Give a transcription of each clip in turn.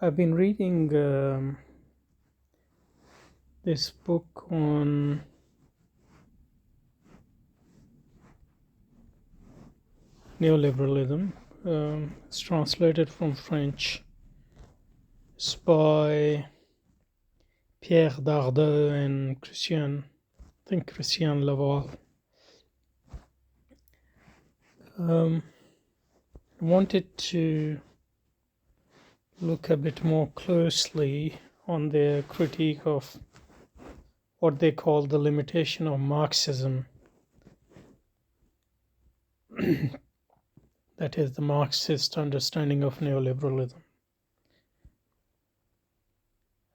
I've been reading this book on neoliberalism. It's translated from French. It's by Pierre Dardot and Christian Laval. I wanted to look a bit more closely on their critique of what they call the limitation of Marxism. That is the Marxist understanding of neoliberalism.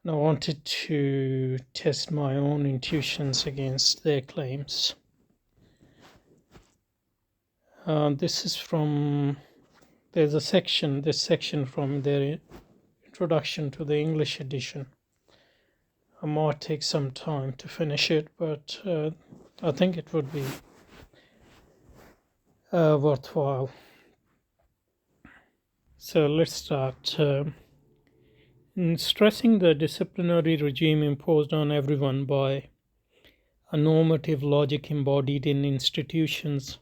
And I wanted to test my own intuitions against their claims. This section from their introduction to the English edition. I might take some time to finish it, but I think it would be worthwhile. So let's start. In stressing the disciplinary regime imposed on everyone by a normative logic embodied in institutions,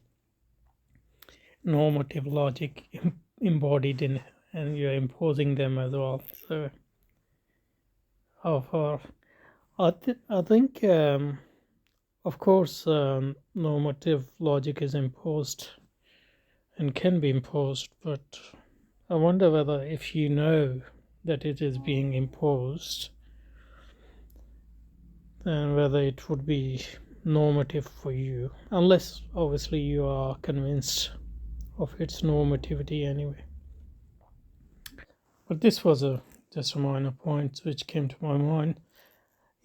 and you're imposing them as well. So, how far? I think, of course, normative logic is imposed and can be imposed, but I wonder whether if you know that it is being imposed, then whether it would be normative for you, unless obviously you are convinced of its normativity anyway. But this was just a minor point which came to my mind.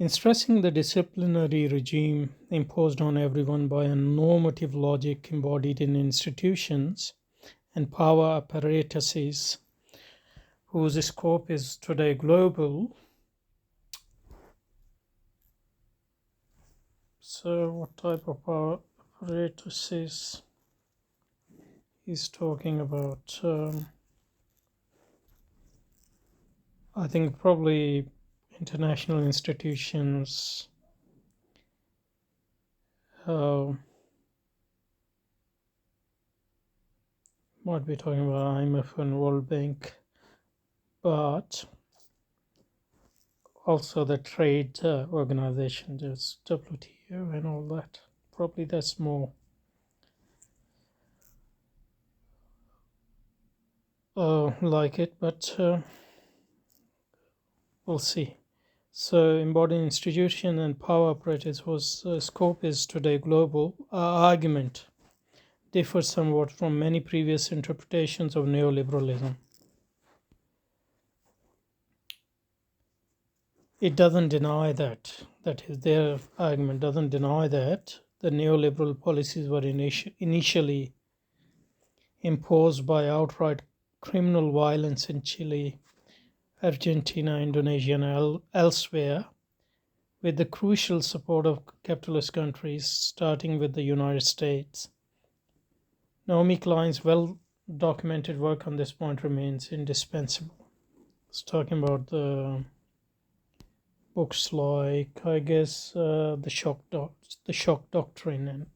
In stressing the disciplinary regime imposed on everyone by a normative logic embodied in institutions and power apparatuses whose scope is today global. So what type of power apparatuses he's talking about? I think probably international institutions, might be talking about IMF and World Bank, but also the trade organization, there's WTO and all that. Probably that's more like it, but we'll see. So embodied institution and power apparatus whose scope is today global argument differs somewhat from many previous interpretations of neoliberalism. It doesn't deny that is, their argument doesn't deny that the neoliberal policies were initially imposed by outright criminal violence in Chile, Argentina, Indonesia, and elsewhere, with the crucial support of capitalist countries, starting with the United States. Naomi Klein's well-documented work on this point remains indispensable. It's talking about the books like, I guess, the shock doctrine, and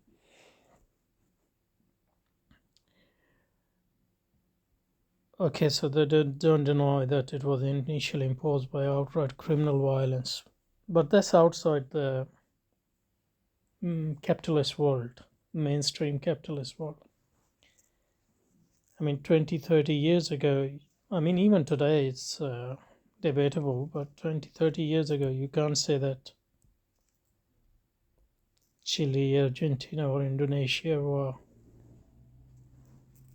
okay, so they don't deny that it was initially imposed by outright criminal violence, but that's outside the capitalist world, mainstream capitalist world. I mean, 20, 30 years ago, I mean, even today it's debatable, but 20, 30 years ago, you can't say that Chile, Argentina, or Indonesia were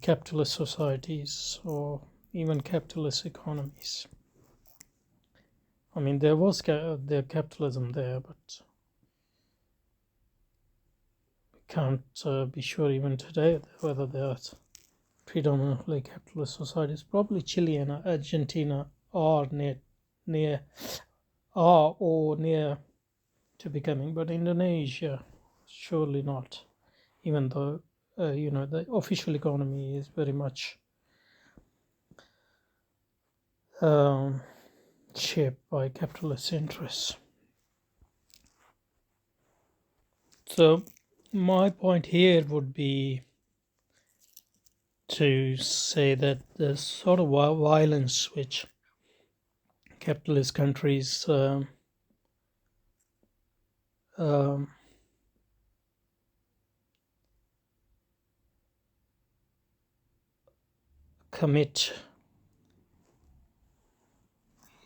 capitalist societies or even capitalist economies. I mean, there was their capitalism there, but we can't be sure even today whether they are predominantly capitalist societies. Probably Chile and Argentina are near to becoming, but Indonesia surely not, even though the official economy is very much shaped by capitalist interests. So my point here would be to say that the sort of violence which capitalist countries commit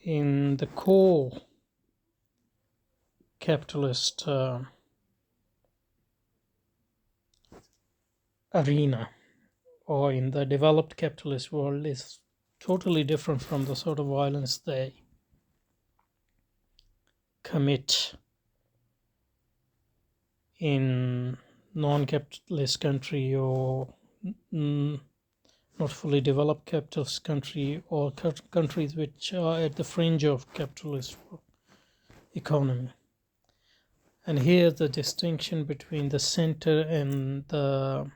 in the core capitalist arena or in the developed capitalist world is totally different from the sort of violence they commit in non-capitalist country or not fully developed capitalist country or countries which are at the fringe of capitalist economy. And here the distinction between the center and the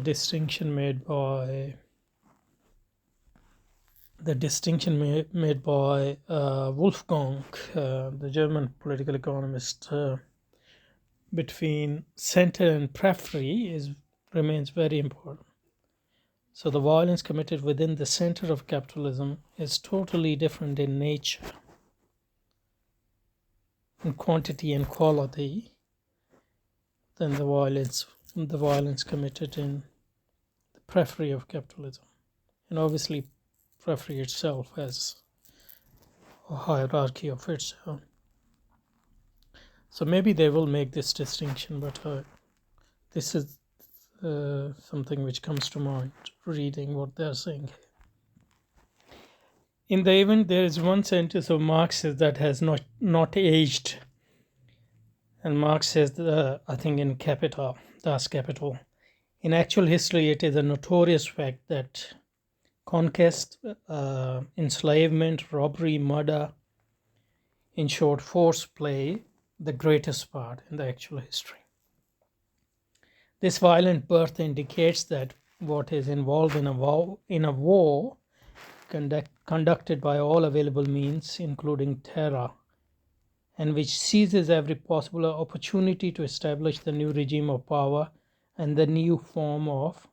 distinction made by Wolfgang, the German political economist, between center and periphery remains very important. So the violence committed within the center of capitalism is totally different in nature, in quantity and quality, than the violence committed in the periphery of capitalism. And obviously periphery itself has a hierarchy of its own. So maybe they will make this distinction, but this is something which comes to mind reading what they're saying. In the event, there is one sentence of Marxist that has not aged, and Marx says, I think in Das Kapital, in actual history, it is a notorious fact that conquest, enslavement, robbery, murder, in short, force play the greatest part in the actual history. This violent birth indicates that what is involved in a war conducted by all available means, including terror, and which seizes every possible opportunity to establish the new regime of power and the new form of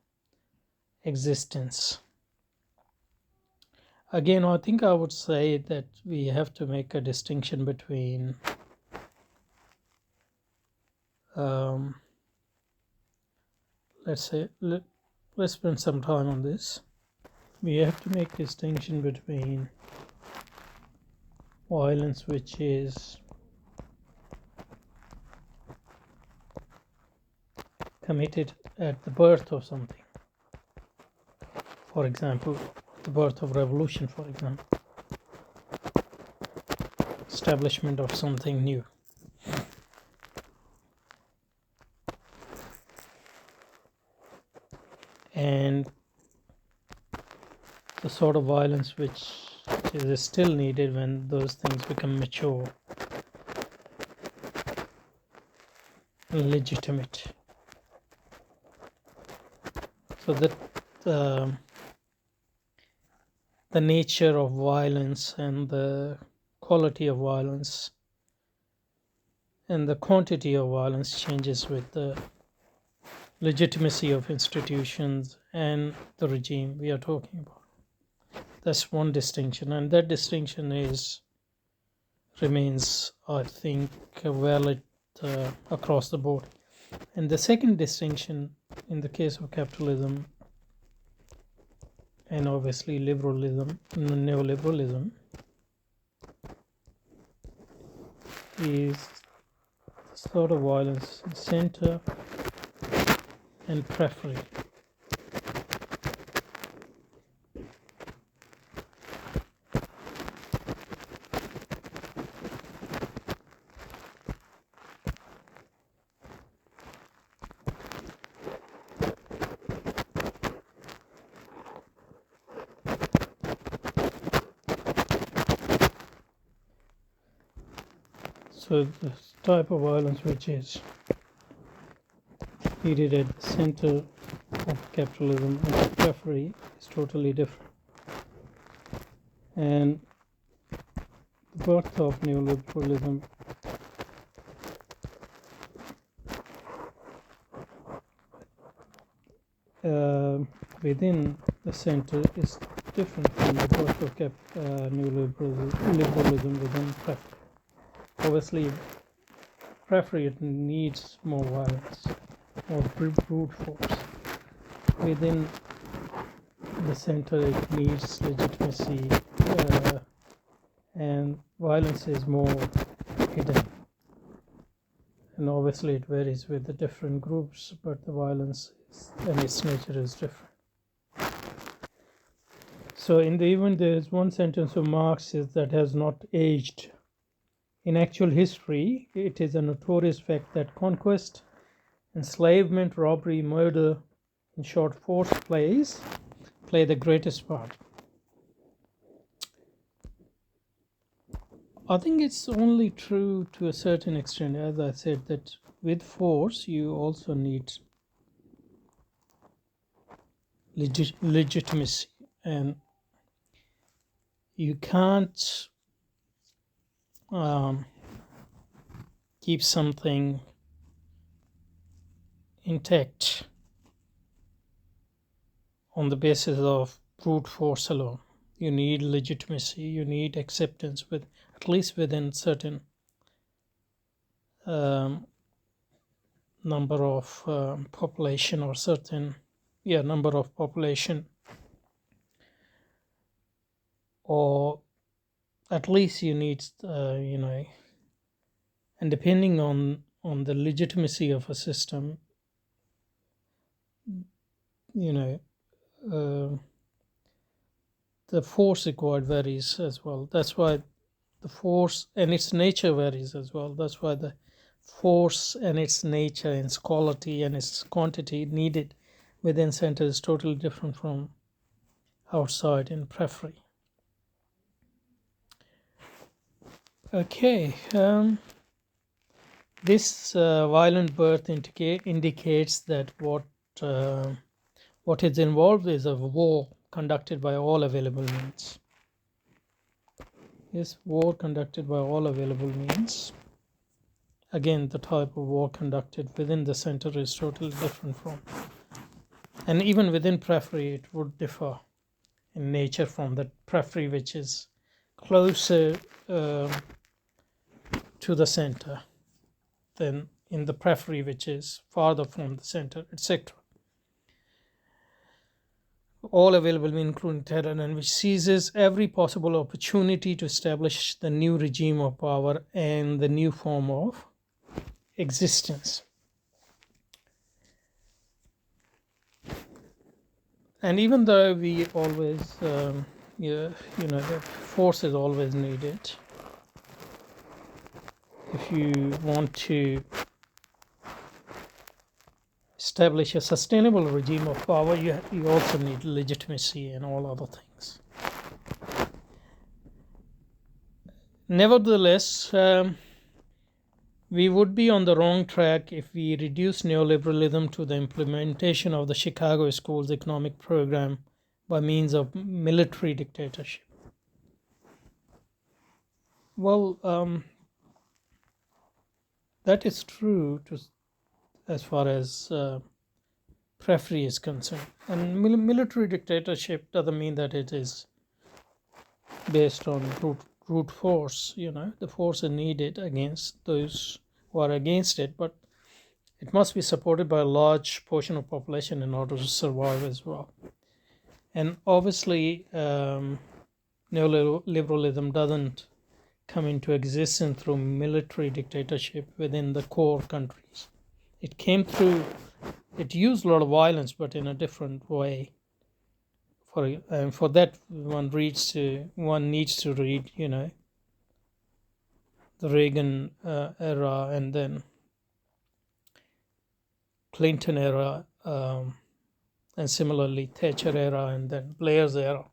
existence. Again, I think I would say that we have to make a distinction between let's spend some time on this. We have to make distinction between violence which is committed at the birth of something, for example, the birth of revolution, for example, establishment of something new, and the sort of violence which is still needed when those things become mature and legitimate. So that the nature of violence and the quality of violence and the quantity of violence changes with the legitimacy of institutions and the regime we are talking about. That's one distinction, and that distinction remains, I think, valid across the board. And the second distinction in the case of capitalism and obviously neoliberalism, is the sort of violence center and periphery. So the type of violence which is needed at the center of capitalism and the periphery is totally different. And the birth of neoliberalism within the center is different from the birth of neoliberalism within preference. Obviously, preference needs more violence, more brute force. Within the center, it needs legitimacy, and violence is more hidden. And obviously, it varies with the different groups, but the violence and its nature is different. So, in the event, there is one sentence of Marxist that has not aged. In actual history, it is a notorious fact that conquest, enslavement, robbery, murder, in short, force play the greatest part. I think it's only true to a certain extent, as I said, that with force you also need legitimacy, and you can't keep something intact on the basis of brute force alone. You need legitimacy, you need acceptance, with at least within certain number of population, or certain number of population, or at least you need and depending on the legitimacy of a system, the force required varies as well. That's why the force and its nature varies as well. That's why the force and its nature and its quality and its quantity needed within center is totally different from outside in periphery. Okay, this violent birth indicates that what is involved is a war conducted by all available means. Yes, war conducted by all available means. Again, the type of war conducted within the center is totally different from, and even within periphery it would differ in nature from the periphery, which is closer to the center than in the periphery, which is farther from the center, etc. All available means including terror, and which seizes every possible opportunity to establish the new regime of power and the new form of existence. And even though we always, the force is always needed. If you want to establish a sustainable regime of power, you also need legitimacy and all other things. Nevertheless, we would be on the wrong track if we reduce neoliberalism to the implementation of the Chicago Schools economic program by means of military dictatorship. Well, that is true as far as periphery is concerned. And military dictatorship doesn't mean that it is based on brute force. The force is needed against those who are against it, but it must be supported by a large portion of population in order to survive as well. And obviously, neoliberalism doesn't come into existence through military dictatorship within the core countries. It used a lot of violence, but in a different way. For that, one needs to read, the Reagan era, and then Clinton era, and similarly Thatcher era, and then Blair's era,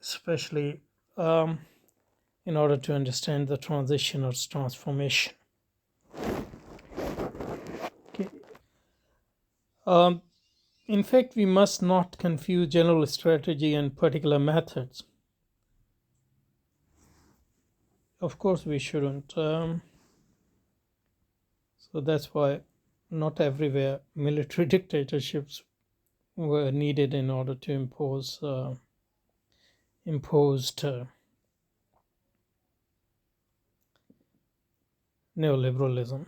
especially in order to understand the transition or transformation. Okay. In fact, we must not confuse general strategy and particular methods. of course we shouldn't. So that's why not everywhere military dictatorships were needed in order to imposed neoliberalism.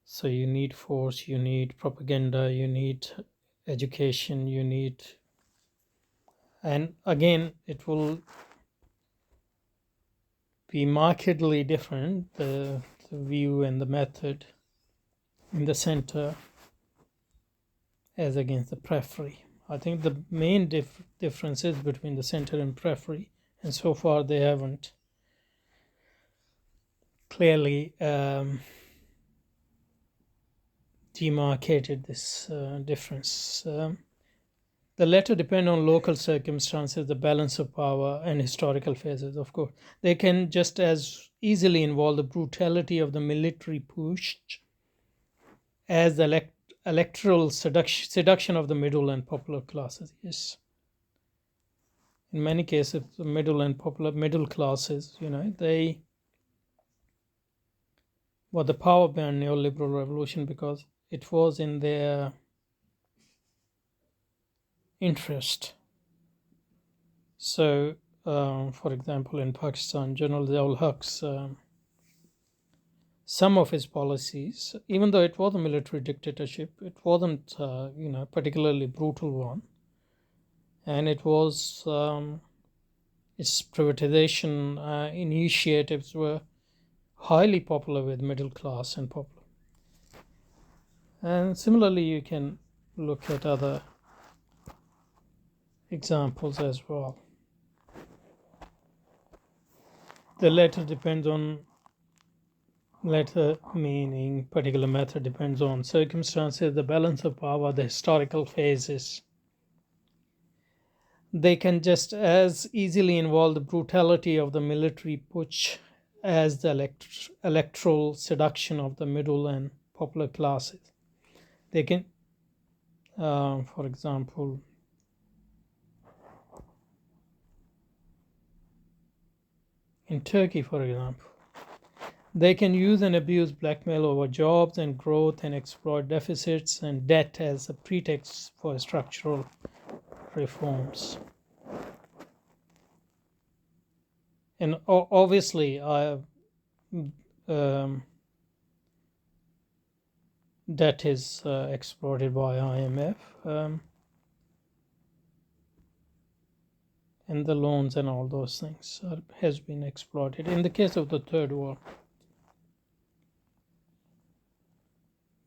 So you need force, you need propaganda, you need education, you need, and again, it will be markedly different, the view and the method in the center as against the periphery. I think the main differences between the center and periphery, and so far they haven't clearly demarcated this difference. The latter depend on local circumstances, the balance of power, and historical phases, of course. They can just as easily involve the brutality of the military push as the electoral seduction of the middle and popular classes. Yes. In many cases, the middle classes, they were the power behind neoliberal revolution because it was in their interest. So, for example, in Pakistan, General Ziaul-Huq's some of his policies, even though it was a military dictatorship, it wasn't, particularly brutal one, and it was its privatization initiatives were highly popular with middle class and popular. And similarly, you can look at other examples as well. The latter meaning particular method depends on circumstances, the balance of power, the historical phases. They can just as easily involve the brutality of the military putsch as the electoral seduction of the middle and popular classes. They can, for example, in Turkey, for example, they can use and abuse blackmail over jobs and growth and exploit deficits and debt as a pretext for structural reforms. And obviously, debt is exploited by IMF, and the loans and all those things has been exploited in the case of the third world.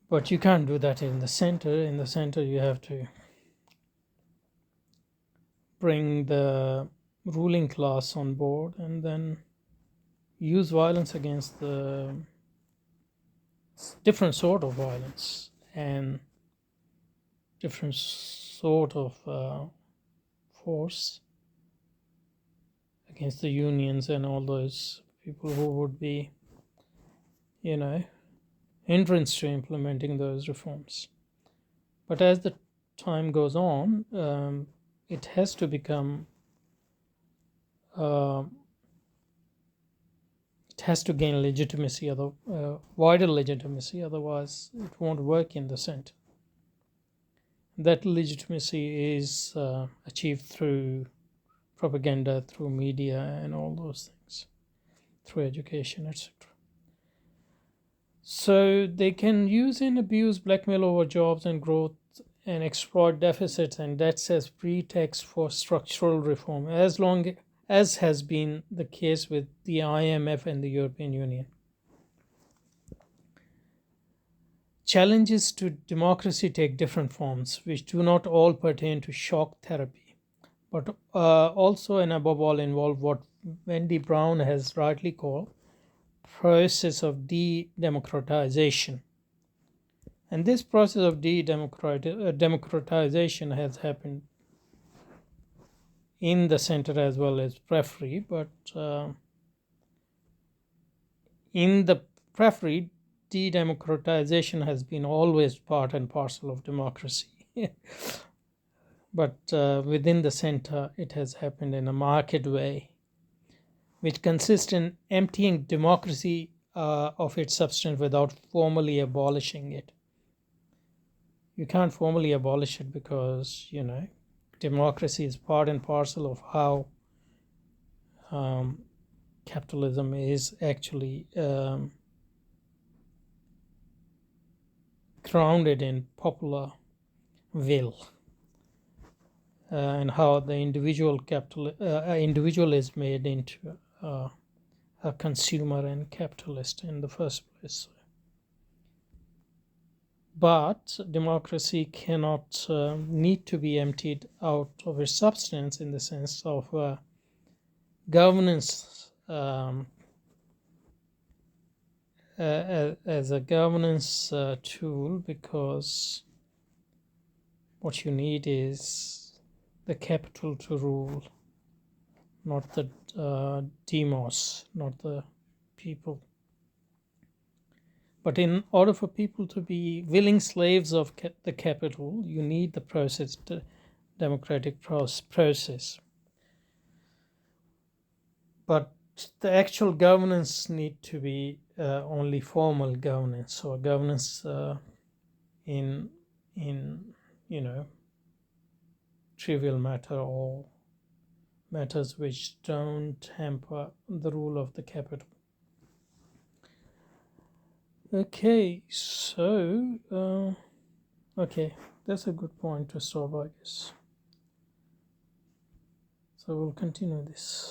But you can't do that in the center. In the center, you have to bring the ruling class on board and then use violence against the different sort of violence and different sort of force against the unions and all those people who would be, hindrance to implementing those reforms. But as the time goes on, it has to become, it has to gain legitimacy, wider legitimacy, otherwise it won't work in the center. That legitimacy is achieved through propaganda, through media and all those things, through education, etc. So they can use and abuse blackmail over jobs and growth and exploit deficits and debts as pretext for structural reform, as long as has been the case with the IMF and the European Union. Challenges to democracy take different forms, which do not all pertain to shock therapy, but also and above all involve what Wendy Brown has rightly called process of de-democratization. And this process of democratization has happened in the center as well as periphery, but in the periphery, de-democratization has been always part and parcel of democracy. But within the center, it has happened in a marked way. which consists in emptying democracy of its substance without formally abolishing it. You can't formally abolish it because, democracy is part and parcel of how capitalism is actually grounded in popular will, and how the individual is made into a consumer and capitalist in the first place. But democracy cannot need to be emptied out of its substance in the sense of governance, as a governance tool, because what you need is the capital to rule, not the demos, not the people. But in order for people to be willing slaves of the capital, you need the process, the democratic process. But the actual governance need to be only formal governance, or governance in trivial matter, or matters which don't hamper the rule of the capital. Okay, so okay, that's a good point to stop, I guess. So we'll continue this.